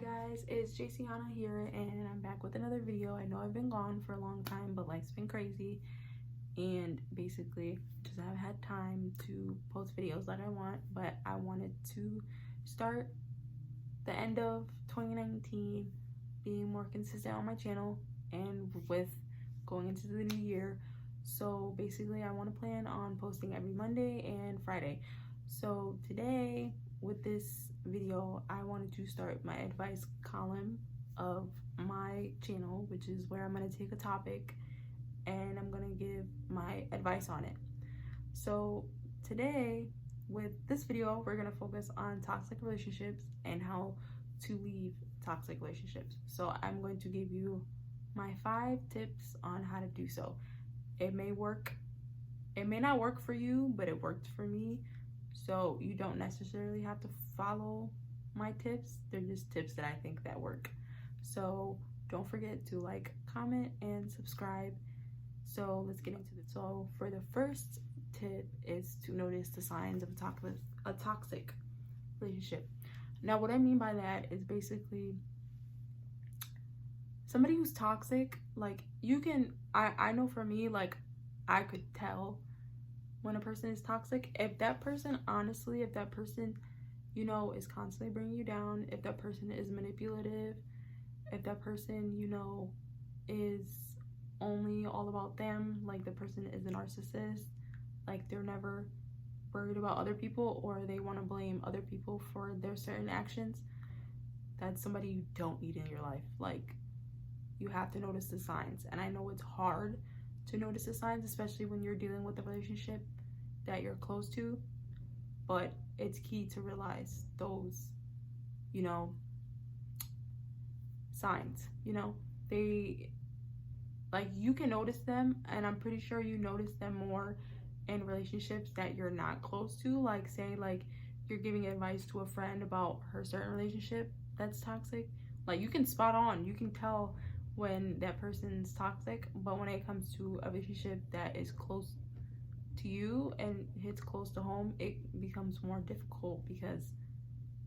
guys, it's JCiana here and I'm back with another video. I know I've been gone for a long time, but life's been crazy and basically just haven't had time to post videos that I want, but I wanted to start the end of 2019 being more consistent on my channel and with going into the new year. So basically I want to plan on posting every Monday and Friday. So today with this video I wanted to start my advice column of my channel, which is where I'm going to take a topic and I'm going to give my advice on it. So today with this video we're going to focus on toxic relationships and how to leave toxic relationships. So I'm going to give you my 5 tips on how to do so. It may work, it may not work for you, but it worked for me. So you don't necessarily have to follow my tips. They're just tips that I think that work. So don't forget to like, comment, and subscribe. So let's get into it. So for the first tip is to notice the signs of a toxic relationship. Now what I mean by that is basically somebody who's toxic, like you can, I know for me, like I could tell when a person is toxic. If that person, honestly, if that person, you know, is constantly bringing you down, if that person is manipulative, if that person, you know, is only all about them, like the person is a narcissist, like they're never worried about other people or they want to blame other people for their certain actions, that's somebody you don't need in your life. Like, you have to notice the signs. And I know it's hard to notice the signs, especially when you're dealing with a relationship that you're close to, but it's key to realize those, you know, signs. You know, they, like, you can notice them, and I'm pretty sure you notice them more in relationships that you're not close to. Like, say, like, you're giving advice to a friend about her certain relationship that's toxic. Like, you can spot on, you can tell when that person's toxic, but when it comes to a relationship that is close to you and hits close to home, it becomes more difficult because,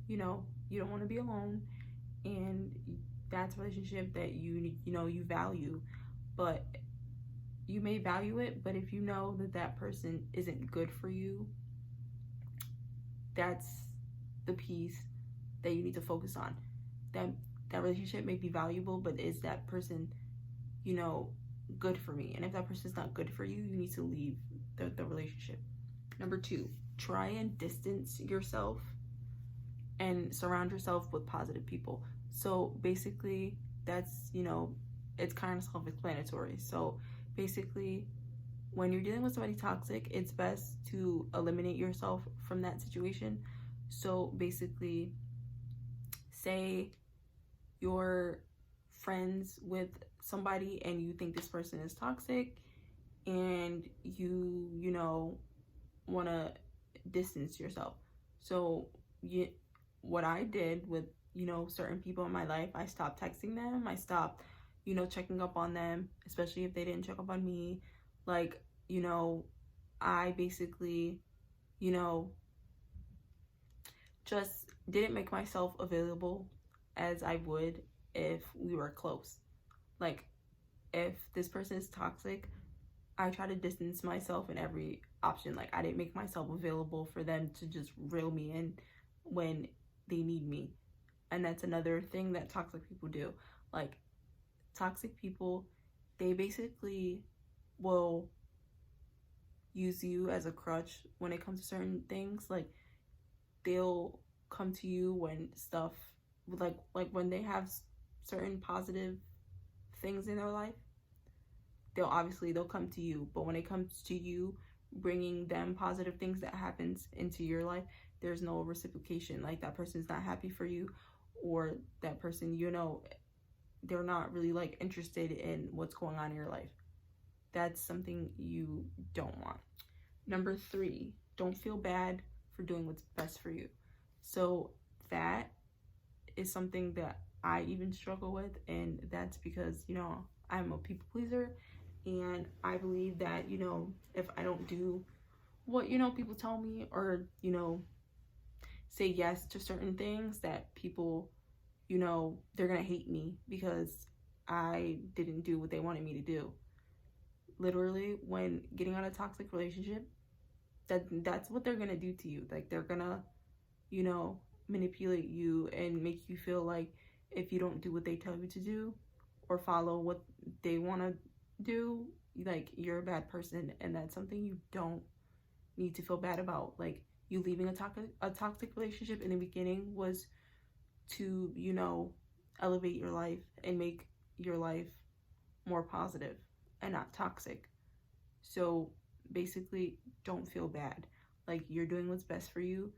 you know, you don't want to be alone, and that's a relationship that you know you value. But you may value it, but if you know that that person isn't good for you, that's the piece that you need to focus on. That relationship may be valuable, but is that person, you know, good for me? And if that person's not good for you, you need to leave the relationship. Number 2, try and distance yourself and surround yourself with positive people. So basically that's, you know, it's kind of self-explanatory. So basically when you're dealing with somebody toxic, it's best to eliminate yourself from that situation. So basically, say you're friends with somebody and you think this person is toxic and you know, want to distance yourself. So what I did with, you know, certain people in my life, I stopped texting them, I stopped, you know, checking up on them, especially if they didn't check up on me. Like, you know, I basically, you know, just didn't make myself available as I would if we were close. Like, if this person is toxic, I try to distance myself in every option. Like, I didn't make myself available for them to just reel me in when they need me. And that's another thing that toxic people do. Like, toxic people, they basically will use you as a crutch when it comes to certain things. Like, they'll come to you when stuff, like when they have certain positive things in their life, they'll come to you. But when it comes to you bringing them positive things that happens into your life, there's no reciprocation. Like, that person's not happy for you, or that person, you know, they're not really like interested in what's going on in your life. That's something you don't want. Number 3, don't feel bad for doing what's best for you. So that is something that I even struggle with, and that's because, you know, I'm a people pleaser, and I believe that, you know, if I don't do what, you know, people tell me, or, you know, say yes to certain things that people, you know, they're gonna hate me because I didn't do what they wanted me to do. Literally, when getting out of a toxic relationship, that's what they're gonna do to you. Like, they're gonna, you know, manipulate you and make you feel like if you don't do what they tell you to do or follow what they want to do, like, you're a bad person. And that's something you don't need to feel bad about. Like, you leaving a toxic relationship in the beginning was to, you know, elevate your life and make your life more positive and not toxic. So basically, don't feel bad. Like, you're doing what's best for you.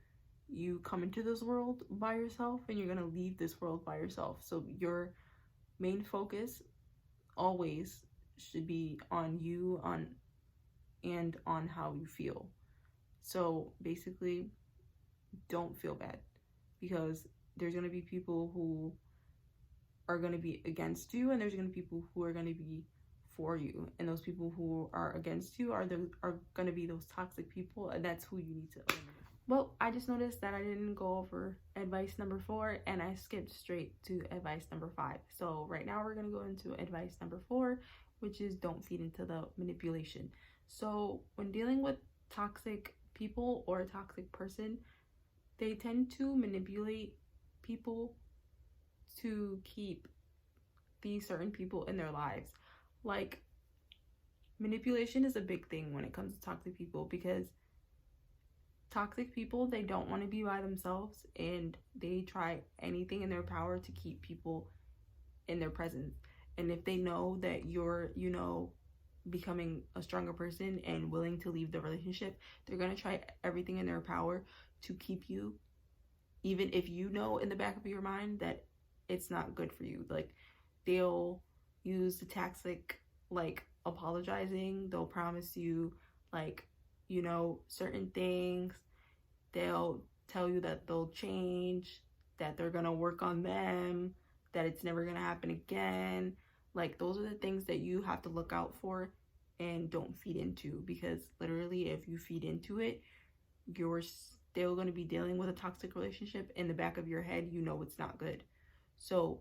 You come into this world by yourself and you're gonna leave this world by yourself. So your main focus always should be on you, and on how you feel. So basically, don't feel bad, because there's gonna be people who are gonna be against you, and there's gonna be people who are gonna be for you. And those people who are against you are gonna be those toxic people, and that's who you need to eliminate. Well, I just noticed that I didn't go over advice number 4, and I skipped straight to advice number 5. So right now we're going to go into advice number 4, which is don't feed into the manipulation. So when dealing with toxic people or a toxic person, they tend to manipulate people to keep these certain people in their lives. Like, manipulation is a big thing when it comes to toxic people, because toxic people, they don't want to be by themselves, and they try anything in their power to keep people in their presence. And if they know that you're, you know, becoming a stronger person and willing to leave the relationship, they're going to try everything in their power to keep you, even if you know in the back of your mind that it's not good for you. Like, they'll use the tactic like apologizing. They'll promise you, like, you know, certain things. They'll tell you that they'll change, that they're gonna work on them, that it's never gonna happen again. Like, those are the things that you have to look out for and don't feed into, because literally, if you feed into it, you're still gonna be dealing with a toxic relationship. In the back of your head, you know it's not good. So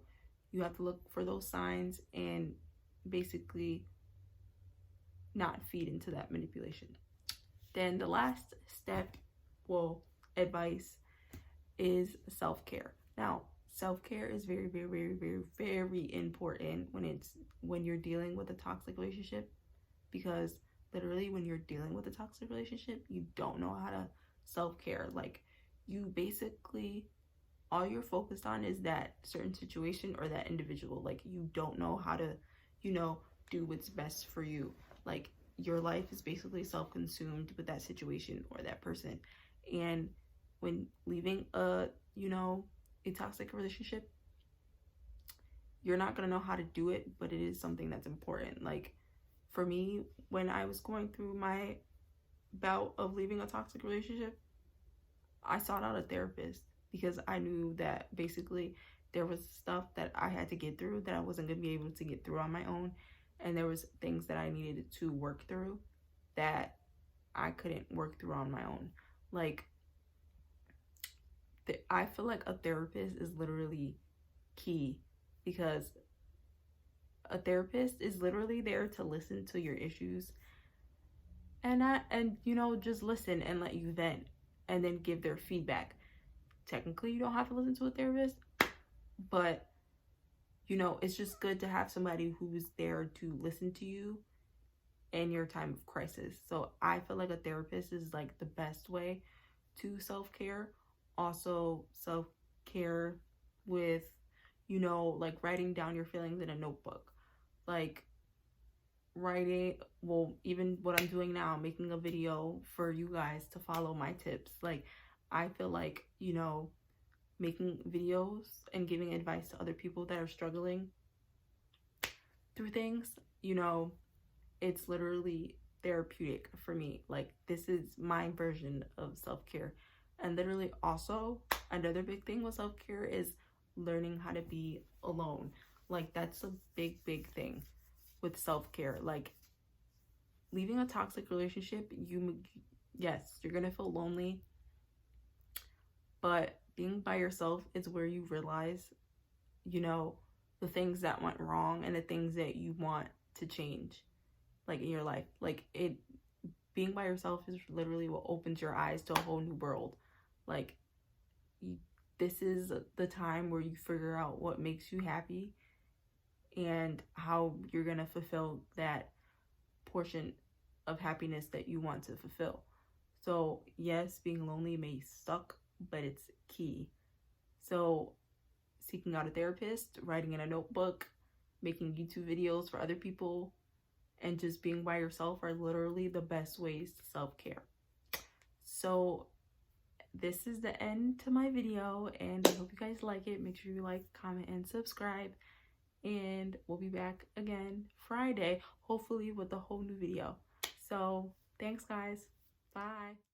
you have to look for those signs and basically not feed into that manipulation. Then the last step, well, advice, is self-care. Now, self-care is very, very, very, very, very important when you're dealing with a toxic relationship, because literally when you're dealing with a toxic relationship, you don't know how to self-care. Like, you basically, all you're focused on is that certain situation or that individual. Like, you don't know how to, you know, do what's best for you. Like, your life is basically self-consumed with that situation or that person. And when leaving a toxic relationship, you're not going to know how to do it, but it is something that's important. Like, for me, when I was going through my bout of leaving a toxic relationship, I sought out a therapist, because I knew that basically there was stuff that I had to get through that I wasn't going to be able to get through on my own. And there was things that I needed to work through that I couldn't work through on my own. Like, I feel like a therapist is literally key, because a therapist is literally there to listen to your issues and just listen and let you vent and then give their feedback. Technically, you don't have to listen to a therapist, but it's just good to have somebody who's there to listen to you in your time of crisis. So I feel like a therapist is like the best way to self-care. Also, self-care with, like writing down your feelings in a notebook. Like writing, well, even what I'm doing now, making a video for you guys to follow my tips. Like, I feel like, making videos and giving advice to other people that are struggling through things, it's literally therapeutic for me. Like, this is my version of self-care. And literally, also, another big thing with self-care is learning how to be alone. Like, that's a big, big thing with self-care. Like, leaving a toxic relationship, yes, you're gonna feel lonely, but being by yourself is where you realize you know, the things that went wrong and the things that you want to change, like in your life. Like being by yourself is literally what opens your eyes to a whole new world. Like this is the time where you figure out what makes you happy and how you're gonna fulfill that portion of happiness that you want to fulfill. So yes, being lonely may suck, but it's key. So seeking out a therapist, writing in a notebook, making YouTube videos for other people, and just being by yourself are literally the best ways to self-care. So this is the end to my video, and I hope you guys like it. Make sure you like, comment, and subscribe. And we'll be back again Friday, hopefully with a whole new video. So thanks guys. Bye.